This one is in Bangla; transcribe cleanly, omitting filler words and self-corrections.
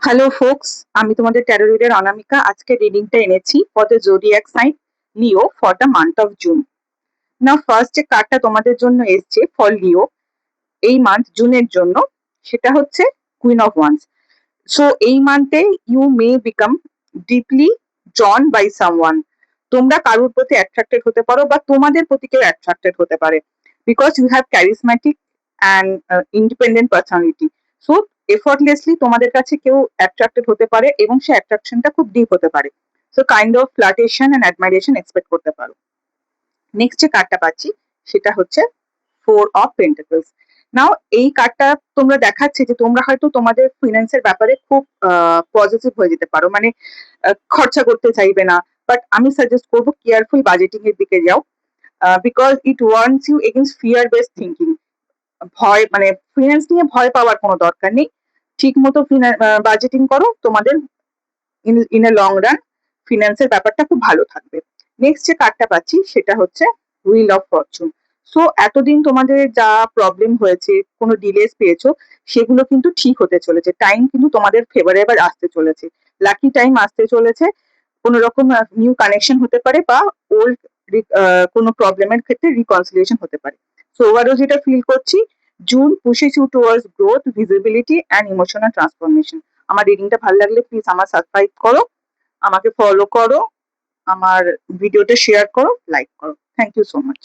হ্যালো ফোকস, আমি তোমাদের ট্যারো রিডার অনামিকা। আজকে রিডিংটা এনেছি for the zodiac sign Leo for the month of June. না, ফার্স্ট যে কার্ডটা তোমাদের জন্য এসছে ফর লিও এই মান্থ জুনের জন্য, সেটা হচ্ছে কুইন অফ ওয়ান্স। সো এই মান্থে you may become deeply drawn by someone. তোমরা কারোর প্রতি অ্যাট্রাক্টেড হতে পারো বা তোমাদের প্রতি কেউ অ্যাট্রাক্টেড হতে পারে, because you have charismatic and independent personality. So effortlessly তোমাদের কাছে কেউ অ্যাট্রাক্টেড হতে পারে এবং সে অ্যাট্রাকশনটা খুব ডিপ হতে পারে। So kind of flirtation and অ্যাডমাইরেশন expect করতে পারো। নেক্সট যে কার্ডটা পাচ্ছি সেটা হচ্ছে ফোর অফ পেন্টাকলস। নাও এই কার্ডটা তোমরা দেখাচ্ছে যে তোমরা হয়তো তোমাদের ফিনান্সের ব্যাপারে খুব পজিটিভ হয়ে যেতে পারো, মানে খরচা করতে চাইবে না। বাট আমি সাজেস্ট করবো কেয়ারফুল বাজেটিং এর দিকে যাও, because it warns you against fear based thinking. ভয়, মানে ফিনান্স নিয়ে ভয় পাওয়ার কোনো দরকার নেই। ঠিক মতো বাজেটিং করো, তোমাদের ইন এ লং রান ফিনান্সের ব্যাপারটা খুব ভালো থাকবে। নেক্সট যে কার্ডটা পাচ্ছি সেটা হচ্ছে হুইল অফ ফরচুন। সো এতদিন তোমাদের যা প্রবলেম হয়েছে, কোনো ডিলেস পেয়েছো, সেগুলো কিন্তু ঠিক হতে চলেছে। টাইম কিন্তু তোমাদের ফেভারে এবার আসতে চলেছে, লাকি টাইম আসতে চলেছে। কোনো রকম নিউ কানেকশন হতে পারে বা ওল্ড কোনো প্রবলেমের ক্ষেত্রে রিকনসিলিয়েশন হতে পারে। সো ওভারঅল যেটা ফিল করছি, June pushes you towards growth, visibility and emotional transformation. আমার রিডিংটা ভালো লাগলে প্লিজ আমার সাবস্ক্রাইব করো, আমাকে ফলো করো, আমার ভিডিওটা শেয়ার করো, লাইক করো। Thank you so much.